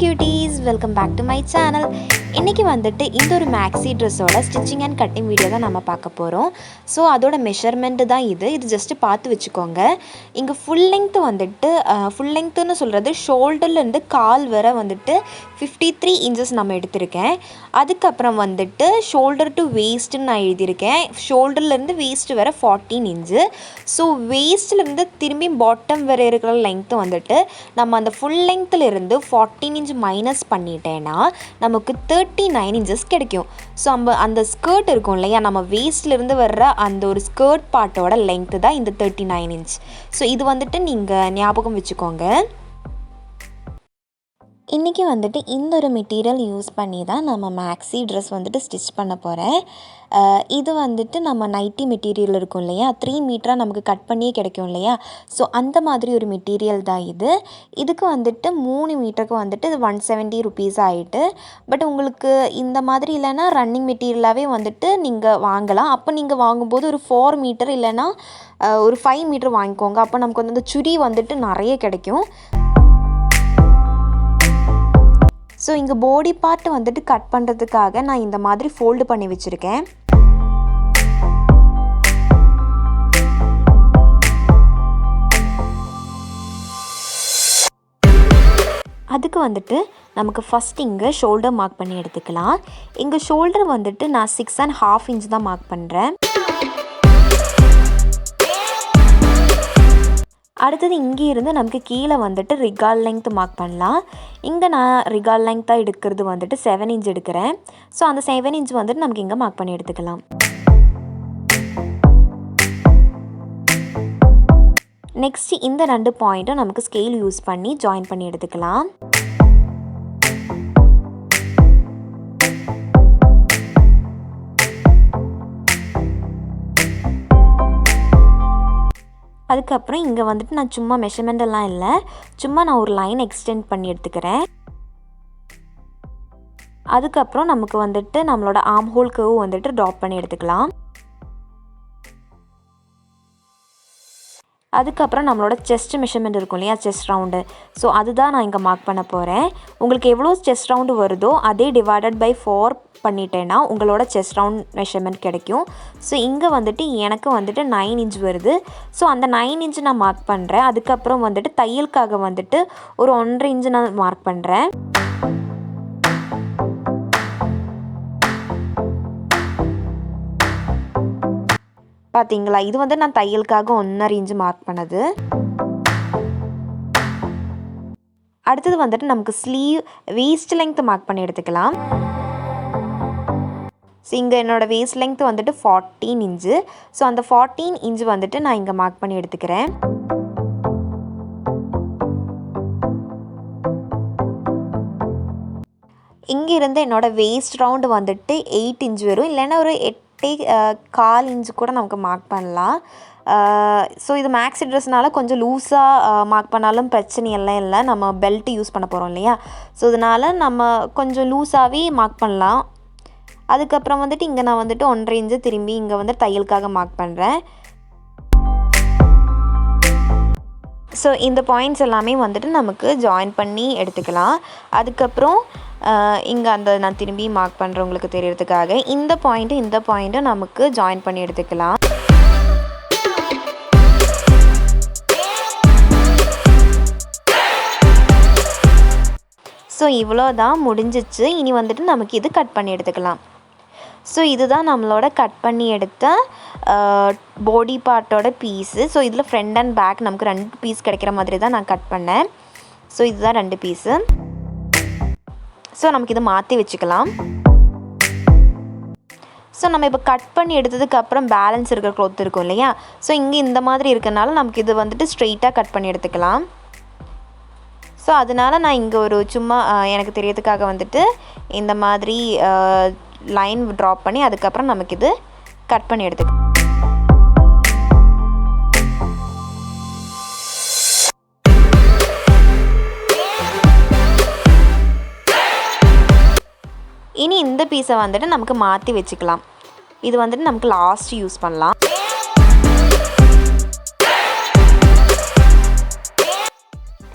cuties, welcome back to my channel. இன்னைக்கு வந்துட்டு இந்த ஒரு maxi dressோட stitching and cutting video தான் நம்ம பார்க்க போறோம். ஸோ அதோட மெஷர்மெண்ட் தான் இது ஜஸ்ட் பார்த்து வச்சுக்கோங்க. இங்கே ஃபுல் லெங்த் வந்துட்டு ஃபுல் லெங்க்த்துன்னு சொல்கிறது ஷோல்டர்லேருந்து கால் வரை வந்துட்டு 53 இன்ச்சஸ் நம்ம எடுத்திருக்கேன். அதுக்கப்புறம் வந்துட்டு ஷோல்டர் டு வேஸ்ட்டுன்னு நான் எழுதியிருக்கேன். ஷோல்டர்லேருந்து வேஸ்ட் வரை 14 இன்ச்சு. ஸோ வேஸ்ட்லேருந்து திரும்பி பாட்டம் வரை இருக்கிற லெங்க்த்து வந்துட்டு நம்ம அந்த ஃபுல் லெங்க்த்துலேருந்து 14 இன்ச் மைனஸ் பண்ணிட்டேன்னா நமக்கு 39 இன்ச்சஸ் கிடைக்கும். ஸோ அந்த ஸ்கர்ட் இருக்கும் இல்லையா, நம்ம வேஸ்ட்லேருந்து வர்ற அந்த ஒரு ஸ்கர்ட் பார்ட்டோட லெங்க்த்து தான் இந்த 39 இன்ச். ஸோ இது வந்துட்டு நீங்கள் ஞாபகம் வச்சுக்கோங்க. இன்றைக்கி வந்துட்டு இந்த ஒரு மெட்டீரியல் யூஸ் பண்ணி தான் நம்ம மேக்ஸி ட்ரெஸ் வந்துட்டு ஸ்டிச் பண்ண போகிறேன். இது வந்துட்டு நம்ம நைட்டி மெட்டீரியல் இருக்கும் இல்லையா, 3 மீட்டராக நமக்கு கட் பண்ணியே கிடைக்கும் இல்லையா, ஸோ அந்த மாதிரி ஒரு மெட்டீரியல் தான் இது. இதுக்கு வந்துட்டு 3 மீட்டருக்கு வந்துட்டு 170 ருபீஸ் ஆகிட்டு. பட் உங்களுக்கு இந்த மாதிரி இல்லைன்னா ரன்னிங் மெட்டீரியலாகவே வந்துட்டு நீங்கள் வாங்கலாம். அப்போ நீங்கள் வாங்கும்போது ஒரு 4 மீட்டர் இல்லைன்னா ஒரு 5 மீட்டர் வாங்கிக்கோங்க. அப்போ நமக்கு வந்து அந்த சுடி வந்துட்டு நிறைய கிடைக்கும். ஸோ இங்கே பாடி பார்ட் வந்துட்டு கட் பண்ணுறதுக்காக நான் இந்த மாதிரி ஃபோல்டு பண்ணி வச்சுருக்கேன். அதுக்கு வந்துட்டு நமக்கு ஃபஸ்ட் இங்கே ஷோல்டர் மார்க் பண்ணி எடுத்துக்கலாம். இங்கே ஷோல்டர் வந்துட்டு நான் 6.5 இன்ச் தான் மார்க் பண்ணுறேன். அடுத்தது இங்கே இருந்து நமக்கு கீழே வந்துட்டு ரிகால் லெங்த் மார்க் பண்ணலாம். இங்கே நான் ரிகால் லெங்த்தாக எடுக்கிறது வந்துட்டு 7 இன்ச் எடுக்கிறேன். ஸோ அந்த 7 இன்ச் வந்துட்டு நமக்கு இங்கே மார்க் பண்ணி எடுத்துக்கலாம். நெக்ஸ்ட் இந்த 2 பாயிண்ட்டும் நமக்கு ஸ்கேல் யூஸ் பண்ணி ஜாயின் பண்ணி எடுத்துக்கலாம். அதுக்கப்புறம் இங்கே வந்துட்டு நான் சும்மா மெஷர்மெண்டெல்லாம் இல்லை, சும்மா நான் ஒரு லைன் எக்ஸ்டெண்ட் பண்ணி எடுத்துக்கிறேன். அதுக்கப்புறம் நமக்கு வந்துட்டு நம்மளோட ஆர்ம் ஹோல் கர்வ் வந்துட்டு ட்ராப் பண்ணி எடுத்துக்கலாம். அதுக்கப்புறம் நம்மளோட செஸ்ட் மெஷர்மெண்ட் இருக்கும் இல்லையா, செஸ்ட் ரவுண்டு, ஸோ அதுதான் நான் இங்கே மார்க் பண்ண போகிறேன். உங்களுக்கு எவ்வளோ செஸ்ட் ரவுண்டு வருதோ அதே டிவைடட் பை 4 பண்ணிட்டேன்னா உங்களோட செஸ்ட் ரவுண்ட் மெஷர்மெண்ட் கிடைக்கும். ஸோ இங்கே வந்துட்டு எனக்கு வந்துட்டு 9 இன்ச் வருது. ஸோ அந்த 9 இன்ச் நான் மார்க் பண்ணுறேன். அதுக்கப்புறம் வந்துட்டு தையலுக்காக வந்துட்டு ஒரு 1.5 இன்ச் நான் மார்க் பண்ணுறேன். பார்த்தீங்களா, இது வந்து நான் தையலுக்காக 1.5 இன்ச் மார்க் பண்ணது. அடுத்தது வந்துட்டு நமக்கு ஸ்லீவ் வேஸ்ட் லெங்த் மார்க் பண்ணி எடுத்துக்கலாம். ஸோ இங்கே என்னோடய வேஸ்ட் லெங்த் வந்துட்டு 14 இன்ச்சு. ஸோ அந்த 14 இன்ச் வந்துட்டு நான் இங்கே மார்க் பண்ணி எடுத்துக்கிறேன். இங்கே இருந்து என்னோடய வேஸ்ட் ரவுண்டு வந்துட்டு 8 இன்ச் வரும், இல்லைன்னா ஒரு 8.25 இன்ச்சு கூட நமக்கு மார்க் பண்ணலாம். ஸோ இது மேக்ஸி ட்ரெஸ்னால கொஞ்சம் லூஸாக மார்க் பண்ணாலும் பிரச்சனையெல்லாம் இல்லை, நம்ம பெல்ட் யூஸ் பண்ண போகிறோம் இல்லையா, ஸோ இதனால் நம்ம கொஞ்சம் லூஸாகவே மார்க் பண்ணலாம். அதுக்கப்புறம் வந்துட்டு இங்கே நான் வந்துட்டு 1.5 இன்ச்சு திரும்பி இங்கே வந்து தையலுக்காக மார்க் பண்ணுறேன். ஸோ இந்த பாயிண்ட்ஸ் எல்லாமே வந்துட்டு நமக்கு ஜாயின் பண்ணி எடுத்துக்கலாம். அதுக்கப்புறம் இங்கே அந்த நான் திரும்பி மார்க் பண்ணுறவங்களுக்கு தெரியறதுக்காக இந்த பாயிண்ட்டும் நமக்கு ஜாயின் பண்ணி எடுத்துக்கலாம். ஸோ இவ்வளோ தான் முடிஞ்சிச்சு. இனி வந்துட்டு நமக்கு இது கட் பண்ணி எடுத்துக்கலாம். ஸோ இதுதான் நம்மளோட கட் பண்ணி எடுத்த பாடி பார்ட்டோட பீஸு. ஸோ இதில் ஃப்ரண்ட் அண்ட் பேக் நமக்கு 2 பீஸ் கிடைக்கிற மாதிரி தான் நான் கட் பண்ணேன். ஸோ இதுதான் 2 பீஸு. ஸோ நமக்கு இதை மாற்றி வச்சுக்கலாம். ஸோ நம்ம இப்போ கட் பண்ணி எடுத்ததுக்கப்புறம் பேலன்ஸ் இருக்கிற க்ளாத் இருக்கும் இல்லையா, ஸோ இங்கே இந்த மாதிரி இருக்கிறனால நமக்கு இது வந்துட்டு ஸ்ட்ரெயிட்டாக கட் பண்ணி எடுத்துக்கலாம். ஸோ அதனால் நான் இங்கே ஒரு சும்மா எனக்கு தெரியறதுக்காக வந்துட்டு இந்த மாதிரி லைன் ட்ராப் பண்ணி அதுக்கப்புறம் நமக்கு இது கட் பண்ணி எடுத்துக்கலாம். இனி இந்த பீஸை வந்துட்டு நமக்கு மாற்றி வச்சுக்கலாம். இது வந்துட்டு நமக்கு லாஸ்ட் யூஸ் பண்ணலாம்.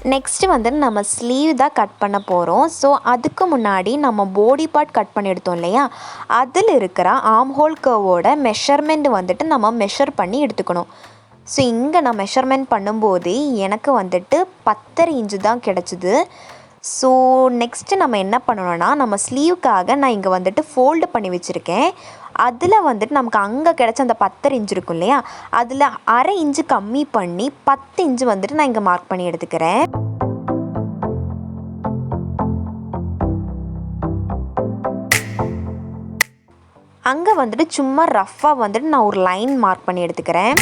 நெக்ஸ்ட்டு வந்து நம்ம ஸ்லீவ் தான் கட் பண்ண போகிறோம். ஸோ அதுக்கு முன்னாடி நம்ம பாடி பார்ட் கட் பண்ணி எடுத்தோம் இல்லையா, அதில் இருக்கிற ஆர்ம் ஹோல் கர்வோட மெஷர்மெண்ட் வந்துட்டு நம்ம மெஷர் பண்ணி எடுத்துக்கணும். ஸோ இங்கே நான் மெஷர்மெண்ட் பண்ணும்போது எனக்கு வந்துட்டு 10.5 இன்ச்சு தான் கிடச்சிது. ஸோ நெக்ஸ்ட்டு நம்ம என்ன பண்ணணும்னா, நம்ம ஸ்லீவுக்காக நான் இங்கே வந்துட்டு ஃபோல்டு பண்ணி வச்சுருக்கேன். அதில் வந்துட்டு நமக்கு அங்கே கிடச்ச அந்த 10.5 இன்ச்சு இருக்கும் இல்லையா, அதில் 1/2 இன்ச்சு கம்மி பண்ணி 10 இன்ச்சு வந்துட்டு நான் இங்கே மார்க் பண்ணி எடுத்துக்கிறேன். அங்கே வந்துட்டு சும்மா ரஃப்பாக வந்துட்டு நான் ஒரு லைன் மார்க் பண்ணி எடுத்துக்கிறேன்.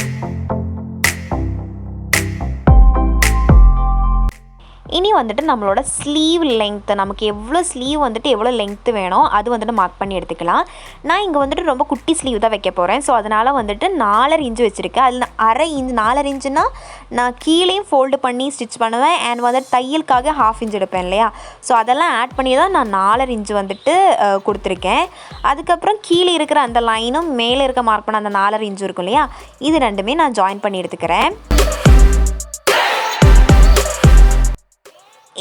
இனி வந்துட்டு நம்மளோட ஸ்லீவ் லெங்க்த்து, நமக்கு எவ்வளோ ஸ்லீவ் வந்துட்டு எவ்வளோ லெங்க்த்து வேணும் அது வந்துட்டு மார்க் பண்ணி எடுத்துக்கலாம். நான் இங்கே வந்துட்டு ரொம்ப குட்டி ஸ்லீவ் தான் வைக்க போகிறேன். ஸோ அதனால் வந்துட்டு 4.5 இன்ச்சு வச்சுருக்கேன். அதில் 1/2 இன்ச்சு 4.5 இன்ச்சுனா நான் கீழேயும் ஃபோல்டு பண்ணி ஸ்டிச் பண்ணுவேன். அண்ட் வந்துட்டு தையலுக்காக 1/2 இன்ச் எடுப்பேன் இல்லையா, ஸோ அதெல்லாம் ஆட் பண்ணி தான் நான் 4.5 இன்ச்சு வந்துட்டு கொடுத்துருக்கேன். அதுக்கப்புறம் கீழே இருக்கிற அந்த லைனும் மேலே இருக்க மார்க் பண்ண அந்த 4.5 இன்ச்சு இருக்கும் இல்லையா, இது ரெண்டுமே நான் ஜாயின் பண்ணி எடுத்துக்கிறேன்.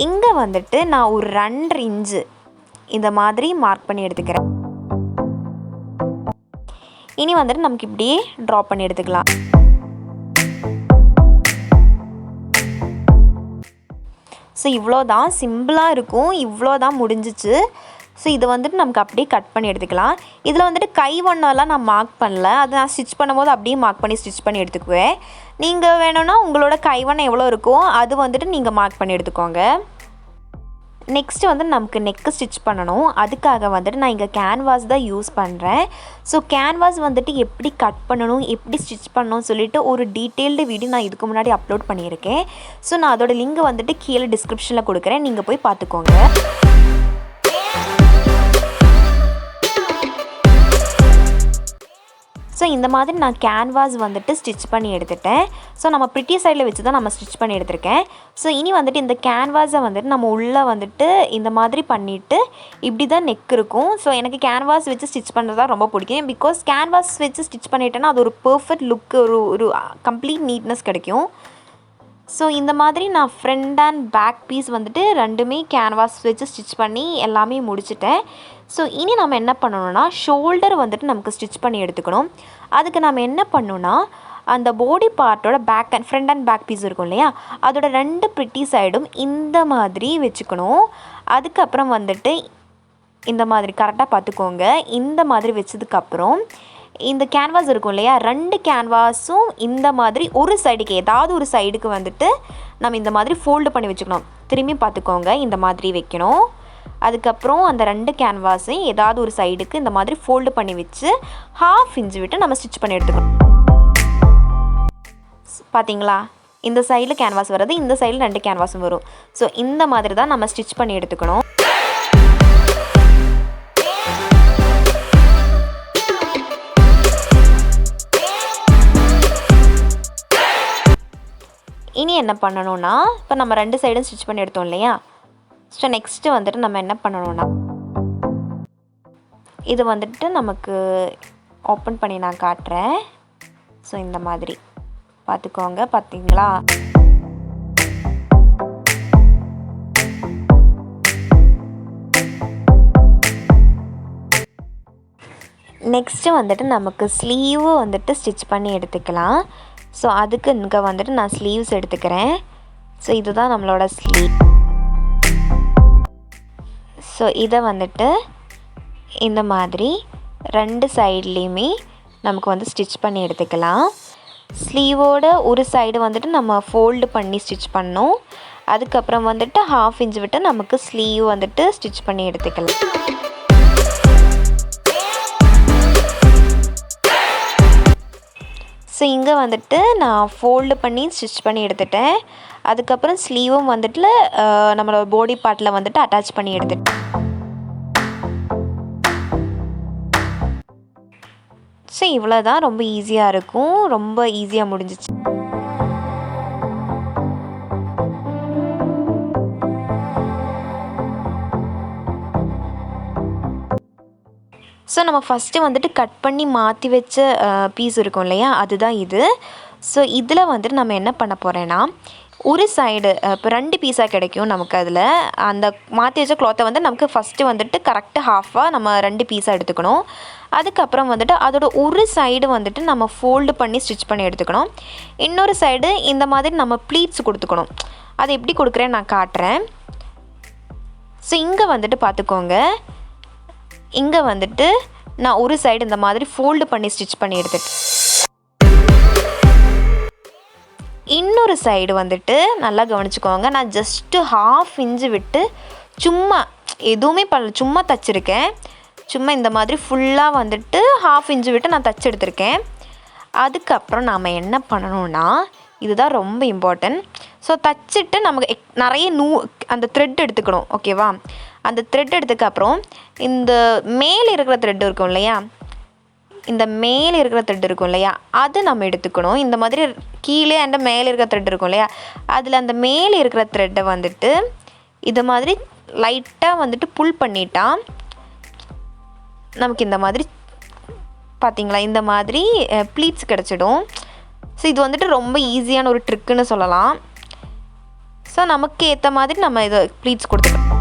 இங்கே வந்துட்டு நான் ஒரு 2.5 இன்ச்சு இந்த மாதிரி மார்க் பண்ணி எடுத்துக்கிறேன். இனி வந்துட்டு நமக்கு இப்படியே ட்ரா பண்ணி எடுத்துக்கலாம். ஸோ இவ்வளோ தான், சிம்பிளாக இருக்கும், இவ்வளோ தான் முடிஞ்சிச்சு. ஸோ இதை வந்துட்டு நமக்கு அப்படியே கட் பண்ணி எடுத்துக்கலாம். இதில் வந்துட்டு கை ஒன்றெல்லாம் நான் மார்க் பண்ணல, அது நான் ஸ்டிச் பண்ணும்போது அப்படியே மார்க் பண்ணி ஸ்டிச் பண்ணி எடுத்துக்குவேன். நீங்கள் வேணும்னா உங்களோட கை ஒன்று எவ்வளோ இருக்கோ அது வந்துட்டு நீங்கள் மார்க் பண்ணி எடுத்துக்கோங்க. நெக்ஸ்ட்டு வந்து நமக்கு நெக்கு ஸ்டிச் பண்ணணும். அதுக்காக வந்துட்டு நான் இங்கே கேன்வாஸ் தான் யூஸ் பண்ணுறேன். ஸோ கேன்வாஸ் வந்துட்டு எப்படி கட் பண்ணணும், எப்படி ஸ்டிச் பண்ணணும்னு சொல்லிட்டு ஒரு டீட்டெயில்டு வீடியோ நான் இதுக்கு முன்னாடி அப்லோட் பண்ணியிருக்கேன். ஸோ நான் அதோட லிங்க் வந்துட்டு கீழே டிஸ்கிரிப்ஷனில் கொடுக்குறேன், நீங்கள் போய் பார்த்துக்கோங்க. ஸோ இந்த மாதிரி நான் கேன்வாஸ் வந்துட்டு ஸ்டிச் பண்ணி எடுத்துட்டேன். ஸோ நம்ம ப்ரிட்டி சைடில் வச்சு தான் நம்ம ஸ்டிச் பண்ணி எடுத்திருக்கேன். ஸோ இனி வந்துட்டு இந்த கேன்வாஸை வந்துட்டு நம்ம உள்ளே வந்துட்டு இந்த மாதிரி பண்ணிவிட்டு இப்படி தான் நெக் இருக்கும். ஸோ எனக்கு கேன்வாஸ் வச்சு ஸ்டிச் பண்ணுறது தான் ரொம்ப பிடிக்கும். பிகாஸ் கேன்வாஸ் வச்சு ஸ்டிச் பண்ணிட்டேன்னா அது ஒரு பர்ஃபெக்ட் லுக்கு, ஒரு கம்ப்ளீட் நீட்னஸ் கிடைக்கும். ஸோ இந்த மாதிரி நான் ஃப்ரண்ட் அண்ட் பேக் பீஸ் வந்துட்டு ரெண்டுமே கேன்வாஸ் வச்சு ஸ்டிச் பண்ணி எல்லாமே முடிச்சிட்டேன். ஸோ இனி நம்ம என்ன பண்ணணும்னா, ஷோல்டர் வந்துட்டு நமக்கு ஸ்டிச் பண்ணி எடுத்துக்கணும். அதுக்கு நம்ம என்ன பண்ணணும்னா, அந்த பாடி பார்ட்டோட back and front and back piece இருக்கும் இல்லையா, அதோட 2 ப்ரிட்டி சைடும் இந்த மாதிரி வச்சுக்கணும். அதுக்கப்புறம் வந்துட்டு இந்த மாதிரி கரெக்டாக பார்த்துக்கோங்க. இந்த மாதிரி வச்சதுக்கப்புறம் இந்த கேன்வாஸ் இருக்கும் இல்லையா, 2 கேன்வாஸும் இந்த மாதிரி ஒரு சைடுக்கு, ஏதாவது ஒரு சைடுக்கு வந்துட்டு நம்ம இந்த மாதிரி ஃபோல்டு பண்ணி வச்சுக்கணும். திரும்பி பார்த்துக்கோங்க, இந்த மாதிரி வைக்கணும். அதுக்கப்புறம் அந்த 2 கேன்வாஸையும் ஏதாவது ஒரு சைடுக்கு இந்த மாதிரி ஃபோல்டு பண்ணி வச்சு 1/2 இன்ச் விட்டு நம்ம ஸ்டிச் பண்ணி எடுத்துக்கணும். பார்த்தீங்களா, இந்த சைடில் கேன்வாஸ் வருது, இந்த சைடில் 2 கேன்வாஸும் வரும். ஸோ இந்த மாதிரி தான் நம்ம ஸ்டிச் பண்ணி எடுத்துக்கணும். இனி என்ன பண்ணணும்னா, இப்போ நம்ம 2 சைடும் ஸ்டிச் பண்ணி எடுத்தோம் இல்லையா, ஸோ நெக்ஸ்ட்டு வந்துட்டு நம்ம என்ன பண்ணணும்னா, இது வந்துட்டு நமக்கு ஓப்பன் பண்ணி நான் காட்டுறேன். ஸோ இந்த மாதிரி பார்த்துக்கோங்க. பார்த்தீங்களா, நெக்ஸ்ட்டு வந்துட்டு நமக்கு ஸ்லீவு வந்துட்டு ஸ்டிச் பண்ணி எடுத்துக்கலாம். ஸோ அதுக்கு இங்கே வந்துட்டு நான் ஸ்லீவ்ஸ் எடுத்துக்கிறேன். ஸோ இதுதான் நம்மளோட ஸ்லீவ். ஸோ இதை வந்துட்டு இந்த மாதிரி 2 சைட்லேயுமே நமக்கு வந்து ஸ்டிச் பண்ணி எடுத்துக்கலாம். ஸ்லீவோட ஒரு சைடு வந்துட்டு நம்ம ஃபோல்டு பண்ணி ஸ்டிச் பண்ணோம். அதுக்கப்புறம் வந்துட்டு 1/2 இன்ச் விட்டு நமக்கு ஸ்லீவ் வந்துட்டு ஸ்டிச் பண்ணி எடுத்துக்கலாம். ஸோ இங்கே வந்துட்டு நான் ஃபோல்டு பண்ணி ஸ்டிச் பண்ணி எடுத்துட்டேன். அதுக்கப்புறம் ஸ்லீவும் வந்துட்டு நம்மளோட பாடி பார்ட்டில் வந்துட்டு அட்டாச் பண்ணி எடுத்துட்டேன். ஸோ இவ்வளோ தான், ரொம்ப ஈஸியாக இருக்கும், ரொம்ப ஈஸியாக முடிஞ்சிச்சு. ஸோ நம்ம ஃபஸ்ட்டு வந்துட்டு கட் பண்ணி மாற்றி வச்ச பீஸ் இருக்கும் இல்லையா, அதுதான் இது. ஸோ இதில் வந்துட்டு நம்ம என்ன பண்ண போகிறேன்னா, ஒரு சைடு இப்போ 2 பீஸாக கிடைக்கும் நமக்கு. அதில் அந்த மாற்றி வச்ச க்ளாத்தை வந்து நமக்கு ஃபஸ்ட்டு வந்துட்டு கரெக்டாக ஹாஃபாக நம்ம 2 பீஸாக எடுத்துக்கணும். அதுக்கப்புறம் வந்துட்டு அதோட ஒரு சைடு வந்துட்டு நம்ம ஃபோல்டு பண்ணி ஸ்டிச் பண்ணி எடுத்துக்கணும். இன்னொரு சைடு இந்த மாதிரி நம்ம ப்ளீட்ஸ் கொடுத்துக்கணும். அது எப்படி கொடுக்குறேன்னு நான் காட்டுறேன். ஸோ இங்கே வந்துட்டு பார்த்துக்கோங்க, இங்கே வந்துட்டு நான் ஒரு சைடு இந்த மாதிரி ஃபோல்டு பண்ணி ஸ்டிச் பண்ணி எடுத்துட்டேன். இன்னொரு சைடு வந்துட்டு நல்லா கவனிச்சுக்கோங்க, நான் ஜஸ்ட்டு 1/2 இன்ச்சு விட்டு சும்மா எதுவுமே பண்ணல, சும்மா தச்சுருக்கேன். சும்மா இந்த மாதிரி ஃபுல்லாக வந்துட்டு 1/2 இன்ச்சு விட்டு நான் தச்சு எடுத்திருக்கேன். அதுக்கப்புறம் நாம் என்ன பண்ணணும்னா, இதுதான் ரொம்ப இம்பார்ட்டன்ட். ஸோ தச்சுட்டு நமக்கு நிறைய அந்த த்ரெட் எடுத்துக்கணும். ஓகேவா? அந்த த்ரெட் எடுத்துக்கப்புறம் இந்த மேலே இருக்கிற த்ரெட் இருக்கும் இல்லையா, இந்த மேலே இருக்கிற த்ரெட் இருக்கும் இல்லையா, அது நம்ம எடுத்துக்கணும். இந்த மாதிரி கீழே அண்ட் மேலே இருக்கிற த்ரெட் இருக்கும் இல்லையா, அதில் அந்த மேலே இருக்கிற த்ரெட்டை வந்துட்டு இது மாதிரி லைட்டாக வந்துட்டு புல் பண்ணிட்டா நமக்கு இந்த மாதிரி பார்த்திங்களா, இந்த மாதிரி ப்ளீட்ஸ் கிடச்சிடும். ஸோ இது வந்துட்டு ரொம்ப ஈஸியான ஒரு ட்ரிக்குன்னு சொல்லலாம். ஸோ நமக்கு ஏற்ற மாதிரி நம்ம இதை ப்ளீட்ஸ் கொடுத்துக்கணும்.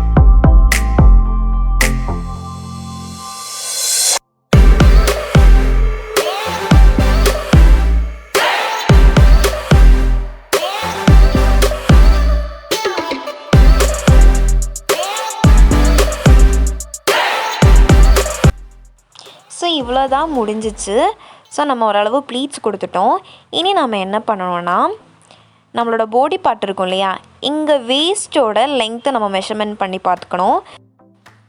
ஸோ இவ்வளோ தான் முடிஞ்சிச்சு. ஸோ நம்ம ஓரளவு ப்ளீட்ஸ் கொடுத்துட்டோம். இனி நம்ம என்ன பண்ணணும்னா, நம்மளோட பாடி பார்ட் இருக்கும் இல்லையா, இங்கே வேஸ்ட்டோட லெங்க்த்தை நம்ம மெஷர்மெண்ட் பண்ணி பார்த்துக்கணும்.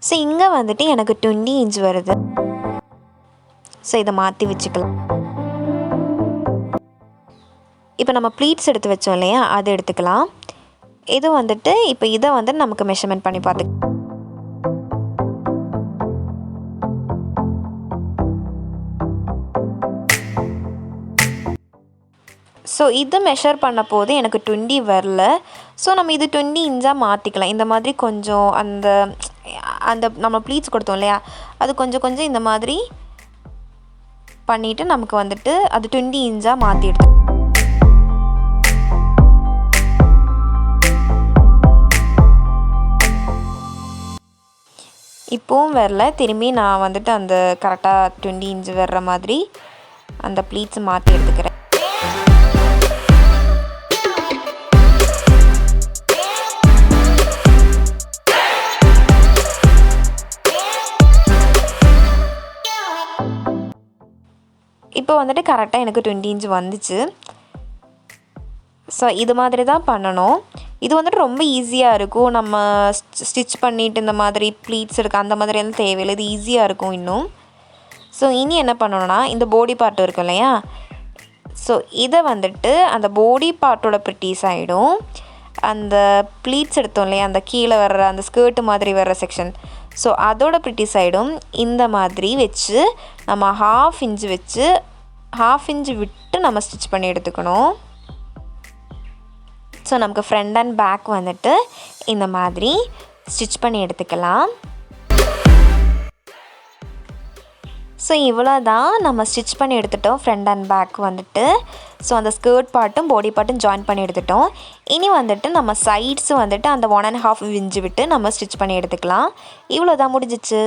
ஸோ இங்கே வந்துட்டு எனக்கு 20 இன்ச் வருது. ஸோ இதை மாற்றி வச்சுக்கலாம். இப்போ நம்ம ப்ளீட்ஸ் எடுத்து வச்சோம் இல்லையா, அது எடுத்துக்கலாம். இது வந்துட்டு இப்போ இதை வந்து நமக்கு மெஷர்மெண்ட் பண்ணி பார்த்துக்கலாம். ஸோ இது மெஷர் பண்ண போது எனக்கு 20 வரல. ஸோ நம்ம இது 20 இன்ச்சாக மாற்றிக்கலாம். இந்த மாதிரி கொஞ்சம் அந்த அந்த நம்ம ப்ளீட்ஸ் கொடுத்தோம் இல்லையா, அது கொஞ்சம் இந்த மாதிரி பண்ணிவிட்டு நமக்கு வந்துட்டு அது 20 இன்ச்சாக மாற்றி எடுத்து இப்போவும் வரல. திரும்பி நான் வந்துட்டு அந்த கரெக்டாக 20 இன்ச் வர்ற மாதிரி அந்த ப்ளீட்ஸ் மாற்றி எடுத்துக்கிறேன். இப்போ வந்துட்டு கரெக்டாக எனக்கு 20 இன்ச் வந்துச்சு. ஸோ இது மாதிரி தான் பண்ணணும். இது வந்துட்டு ரொம்ப ஈஸியாக இருக்கும். நம்ம ஸ்டிச் பண்ணிவிட்டு இந்த மாதிரி ப்ளீட்ஸ் இருக்குது அந்த மாதிரி எல்லாம் தேவையில்லை. இது ஈஸியாக இருக்கும் இன்னும். ஸோ இனி என்ன பண்ணணும்னா, இந்த பாடி பார்ட் இருக்கும் இல்லையா, ஸோ இதை வந்துட்டு அந்த பாடி பார்ட்டோட ப்ரிட்டி சைடும் அந்த ப்ளீட்ஸ் எடுத்தோம் இல்லையா, அந்த கீழே வர்ற அந்த ஸ்கர்ட்டு மாதிரி வர்ற செக்ஷன், ஸோ அதோட ப்ரிட்டி சைடும் இந்த மாதிரி வச்சு நம்ம 1/2 இன்ச் வச்சு 1/2 இன்ச் விட்டு நம்ம ஸ்டிச் பண்ணி எடுத்துக்கணும். ஸோ நமக்கு ஃப்ரண்ட் அண்ட் பேக் வந்துட்டு இந்த மாதிரி ஸ்டிச் பண்ணி எடுத்துக்கலாம். ஸோ இவ்வளோ தான் நம்ம ஸ்டிச் பண்ணி எடுத்துட்டோம் ஃப்ரண்ட் அண்ட் பேக் வந்துட்டு. ஸோ அந்த ஸ்கர்ட் பார்ட்டும் பாடி பார்ட்டும் ஜாயின் பண்ணி எடுத்துட்டோம். இனி வந்துட்டு நம்ம சைட்ஸு வந்துட்டு அந்த 1.5 இன்ச் விட்டு நம்ம ஸ்டிச் பண்ணி எடுத்துக்கலாம். இவ்வளோ தான் முடிஞ்சிச்சு.